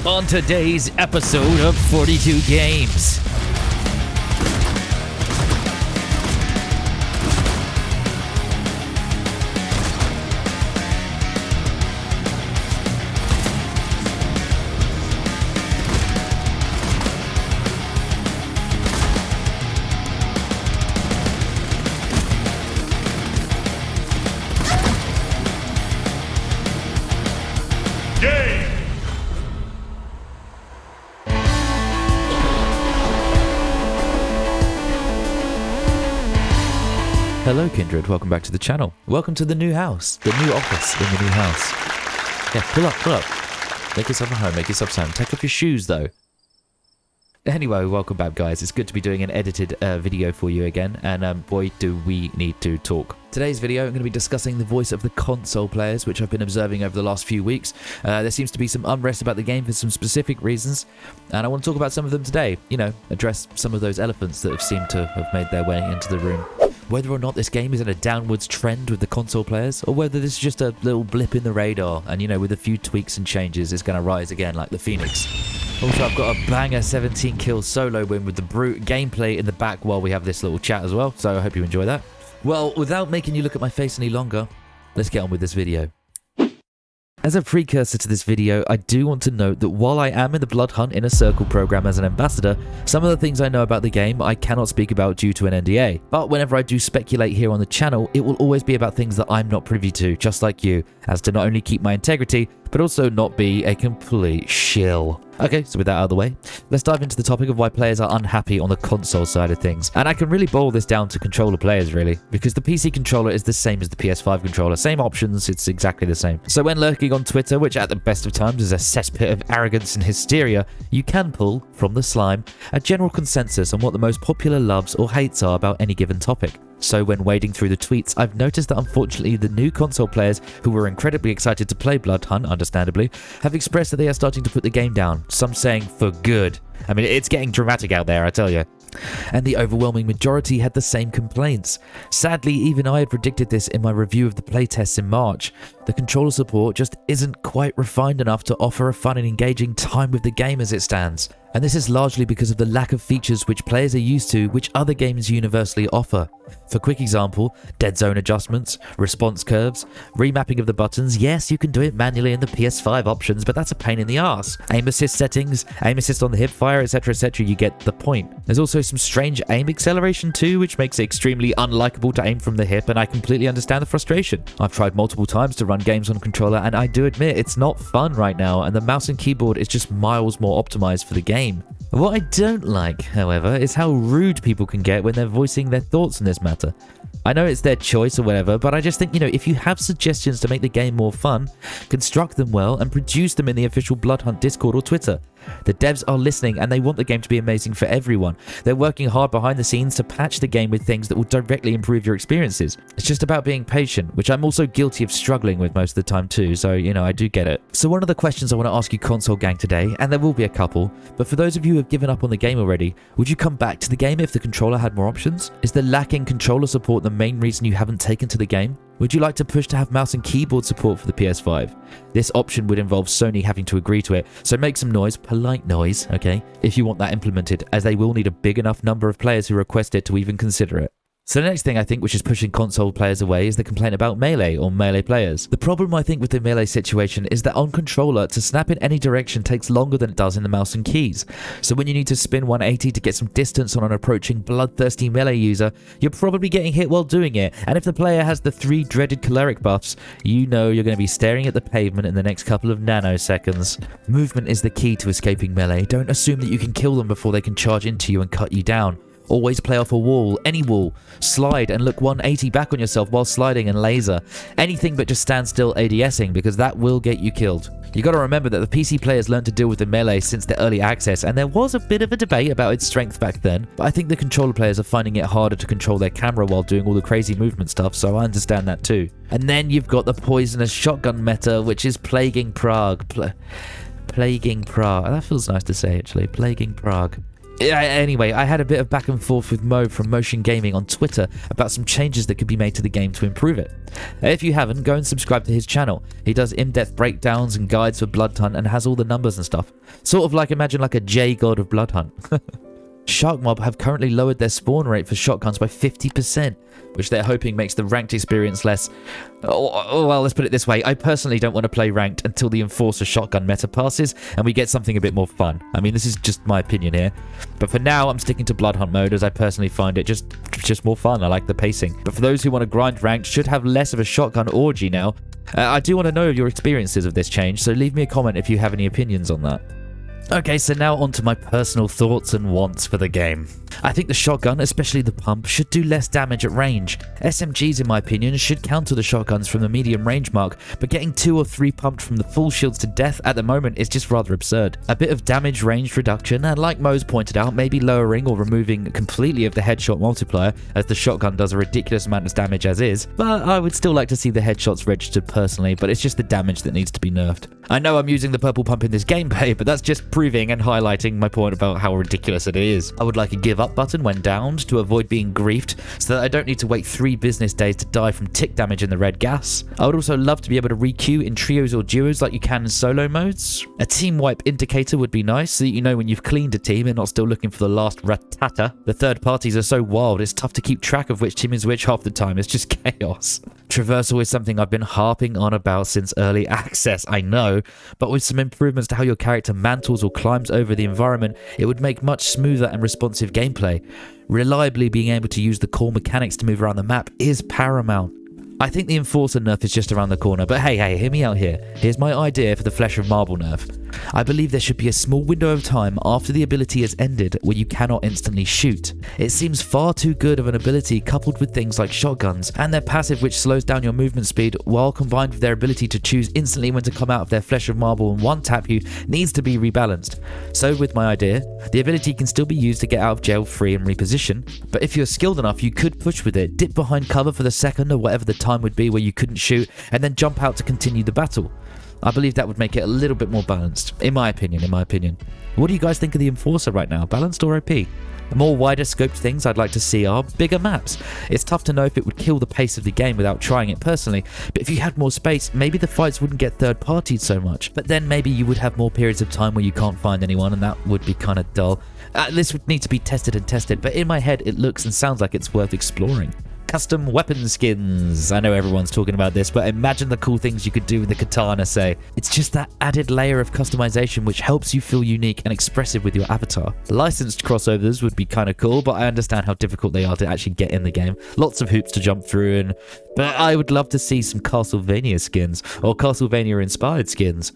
On today's episode of 42 Games. Hello Kindred, welcome back to the channel. Welcome to the new house, the new office in the new house. Yeah, pull up. Make yourself at home, make yourself sound. Take off your shoes though. Anyway, welcome back guys. It's good to be doing an edited video for you again, and boy do we need to talk. Today's video I'm going to be discussing the voice of the console players, which I've been observing over the last few weeks. There seems to be some unrest about the game for some specific reasons, and I want to talk about some of them today. You know, address some of those elephants that have seemed to have made their way into the room. Whether or not this game is in a downwards trend with the console players, or whether this is just a little blip in the radar, and you know, with a few tweaks and changes, it's going to rise again like the Phoenix. Also, I've got a banger 17 kill solo win with the brute gameplay in the back while we have this little chat as well, so I hope you enjoy that. Well, without making you look at my face any longer, let's get on with this video. As a precursor to this video, I do want to note that while I am in the BLOODHUNT Inner Circle program as an ambassador, some of the things I know about the game I cannot speak about due to an NDA. But whenever I do speculate here on the channel, it will always be about things that I'm not privy to, just like you, as to not only keep my integrity, but also not be a complete shill. Okay, so with that out of the way, let's dive into the topic of why players are unhappy on the console side of things. And I can really boil this down to controller players, really, because the PC controller is the same as the PS5 controller. Same options, it's exactly the same. So when lurking on Twitter, which at the best of times is a cesspit of arrogance and hysteria, you can pull, from the slime, a general consensus on what the most popular loves or hates are about any given topic. So when wading through the tweets, I've noticed that unfortunately the new console players who were incredibly excited to play BLOODHUNT, understandably, have expressed that they are starting to put the game down, some saying for good. I mean, it's getting dramatic out there, I tell you. And the overwhelming majority had the same complaints. Sadly, even I had predicted this in my review of the playtests in March. The controller support just isn't quite refined enough to offer a fun and engaging time with the game as it stands. And this is largely because of the lack of features which players are used to, which other games universally offer. For quick example, dead zone adjustments, response curves, remapping of the buttons. Yes, you can do it manually in the PS5 options, but that's a pain in the ass. Aim assist settings, aim assist on the hip fire, etc, you get the point. There's also some strange aim acceleration too, which makes it extremely unlikable to aim from the hip, and I completely understand the frustration. I've tried multiple times to run games on a controller, and I do admit it's not fun right now, and the mouse and keyboard is just miles more optimized for the game. What I don't like, however, is how rude people can get when they're voicing their thoughts on this matter. I know it's their choice or whatever, but I just think, you know, if you have suggestions to make the game more fun, construct them well and produce them in the official BLOODHUNT Discord or Twitter. The devs are listening and they want the game to be amazing for everyone. They're working hard behind the scenes to patch the game with things that will directly improve your experiences. It's just about being patient, which I'm also guilty of struggling with most of the time too, so you know, I do get it. So one of the questions I want to ask you console gang today, and there will be a couple, but for those of you who have given up on the game already, would you come back to the game if the controller had more options? Is the lacking controller support the main reason you haven't taken to the game? Would you like to push to have mouse and keyboard support for the PS5? This option would involve Sony having to agree to it, so make some noise, polite noise, okay, if you want that implemented, as they will need a big enough number of players who request it to even consider it. So the next thing I think which is pushing console players away is the complaint about melee or melee players. The problem I think with the melee situation is that on controller, to snap in any direction takes longer than it does in the mouse and keys. So when you need to spin 180 to get some distance on an approaching bloodthirsty melee user, you're probably getting hit while doing it. And if the player has the 3 dreaded choleric buffs, you know you're going to be staring at the pavement in the next couple of nanoseconds. Movement is the key to escaping melee. Don't assume that you can kill them before they can charge into you and cut you down. Always play off a wall, any wall, slide and look 180 back on yourself while sliding and laser. Anything but just stand still ADSing, because that will get you killed. You gotta remember that the PC players learned to deal with the melee since the early access, and there was a bit of a debate about its strength back then, but I think the controller players are finding it harder to control their camera while doing all the crazy movement stuff, so I understand that too. And then you've got the poisonous shotgun meta, which is plaguing Prague. Plaguing Prague. That feels nice to say, actually. Plaguing Prague. Anyway, I had a bit of back and forth with Mo from Motion Gaming on Twitter about some changes that could be made to the game to improve it. If you haven't, go and subscribe to his channel. He does in-depth breakdowns and guides for Bloodhunt and has all the numbers and stuff. Sort of like, imagine like a J-God of Bloodhunt. Sharkmob have currently lowered their spawn rate for shotguns by 50%, which they're hoping makes the ranked experience less... well, let's put it this way. I personally don't want to play ranked until the Enforcer shotgun meta passes and we get something a bit more fun. I mean, this is just my opinion here. But for now, I'm sticking to Bloodhunt mode as I personally find it just more fun. I like the pacing. But for those who want to grind ranked, should have less of a shotgun orgy now. I do want to know your experiences of this change, so leave me a comment if you have any opinions on that. Okay, so now on to my personal thoughts and wants for the game. I think the shotgun, especially the pump, should do less damage at range. SMGs, in my opinion, should counter the shotguns from the medium range mark, but getting 2 or 3 pumped from the full shields to death at the moment is just rather absurd. A bit of damage range reduction, and like Mo's pointed out, maybe lowering or removing completely of the headshot multiplier, as the shotgun does a ridiculous amount of damage as is, but I would still like to see the headshots registered personally, but it's just the damage that needs to be nerfed. I know I'm using the purple pump in this gameplay, but that's just proving and highlighting my point about how ridiculous it is. I would like a give up button when downed to avoid being griefed, so that I don't need to wait 3 business days to die from tick damage in the red gas. I would also love to be able to re-queue in trios or duos like you can in solo modes. A team wipe indicator would be nice, so that you know when you've cleaned a team and not still looking for the last ratata. The third parties are so wild, it's tough to keep track of which team is which half the time. It's just chaos. Traversal is something I've been harping on about since early access, I know, but with some improvements to how your character mantles or climbs over the environment, it would make much smoother and responsive gameplay. Reliably being able to use the core mechanics to move around the map is paramount. I think the Enforcer nerf is just around the corner, but hey, hear me out here. Here's my idea for the Flesh of Marble nerf. I believe there should be a small window of time after the ability has ended where you cannot instantly shoot. It seems far too good of an ability coupled with things like shotguns and their passive which slows down your movement speed, while combined with their ability to choose instantly when to come out of their Flesh of Marble and one tap you, needs to be rebalanced. So with my idea, the ability can still be used to get out of jail free and reposition, but if you're skilled enough you could push with it, dip behind cover for the second or whatever the time would be where you couldn't shoot, and then jump out to continue the battle. I believe that would make it a little bit more balanced, in my opinion. What do you guys think of the Enforcer right now? Balanced or OP? The more wider scoped things I'd like to see are bigger maps. It's tough to know if it would kill the pace of the game without trying it personally, but if you had more space, maybe the fights wouldn't get third-partied so much. But then maybe you would have more periods of time where you can't find anyone, and that would be kind of dull. This would need to be tested, but in my head it looks and sounds like it's worth exploring. Custom weapon skins. I know everyone's talking about this, but imagine the cool things you could do with the katana, say. It's just that added layer of customization which helps you feel unique and expressive with your avatar. Licensed crossovers would be kind of cool, but I understand how difficult they are to actually get in the game. Lots of hoops to jump through, but I would love to see some Castlevania skins, or Castlevania-inspired skins.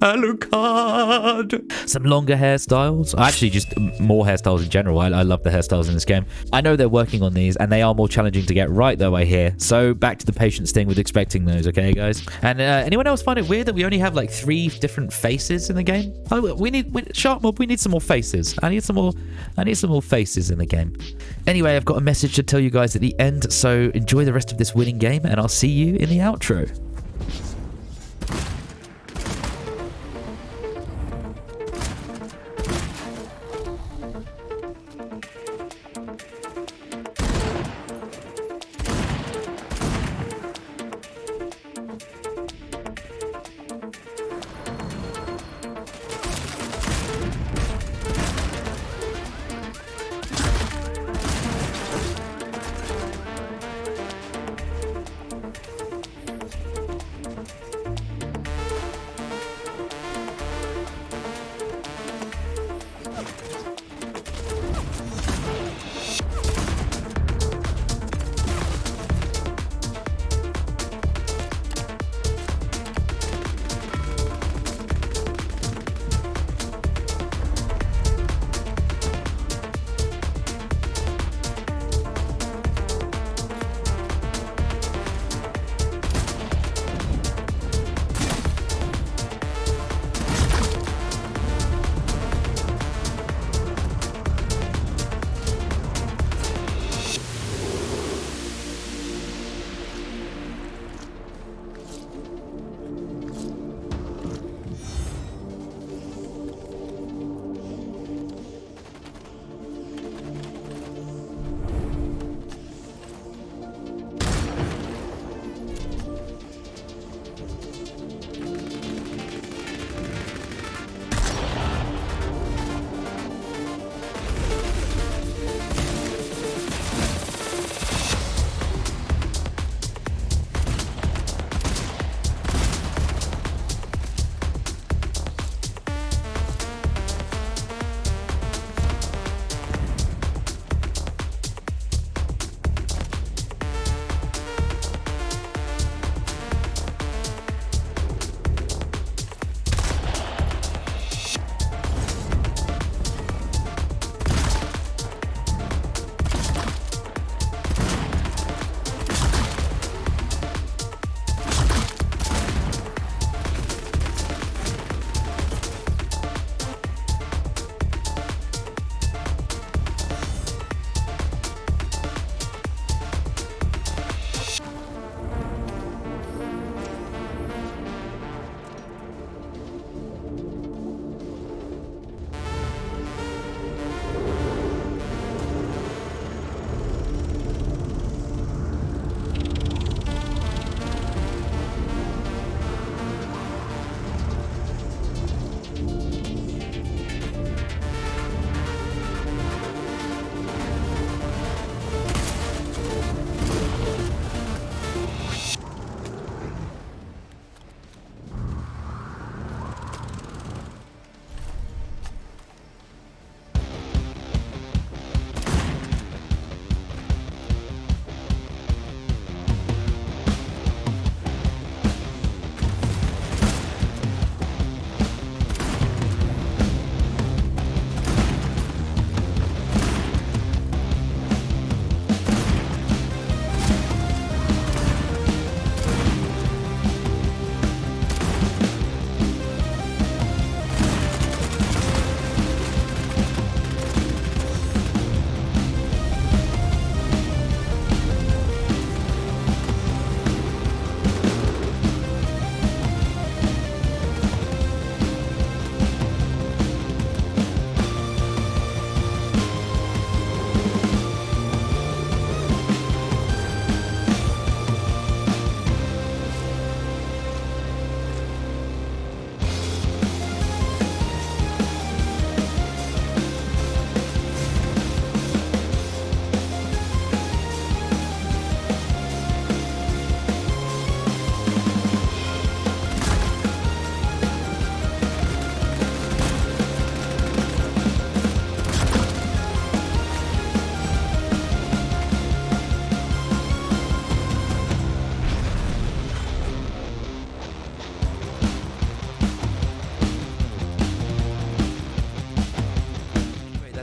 Alucard! Some longer hairstyles. Actually, just more hairstyles in general. I love the hairstyles in this game. I know they're working on these, and they are more challenging to get right, though, I hear. So, back to the patience thing with expecting those, okay, guys? And anyone else find it weird that we only have, like, 3 different faces in the game? Oh, Sharkmob, we need some more faces. I need some more faces in the game. Anyway, I've got a message to tell you guys at the end, so enjoy the rest of this winning game, and I'll see you in the outro.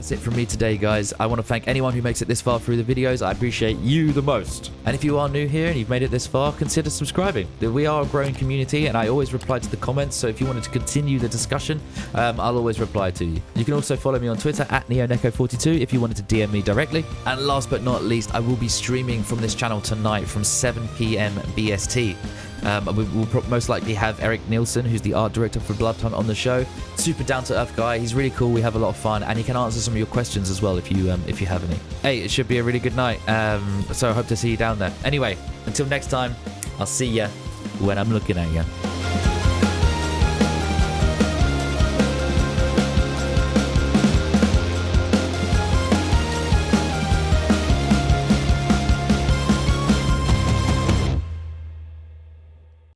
That's it from me today, guys. I want to thank anyone who makes it this far through the videos. I appreciate you the most. And if you are new here and you've made it this far, consider subscribing. We are a growing community, and I always reply to the comments, so if you wanted to continue the discussion, I'll always reply to you. You can also follow me on Twitter at NeoNeco42 if you wanted to DM me directly. And last but not least, I will be streaming from this channel tonight from 7 p.m. BST. We will most likely have Eric Nielsen, who's the art director for BLOODHUNT, on the show. Super down-to-earth guy. He's really cool. We have a lot of fun, and he can answer some of your questions as well if you have any. Hey, it should be a really good night. So I hope to see you down there. Anyway, until next time, I'll see ya when I'm looking at you.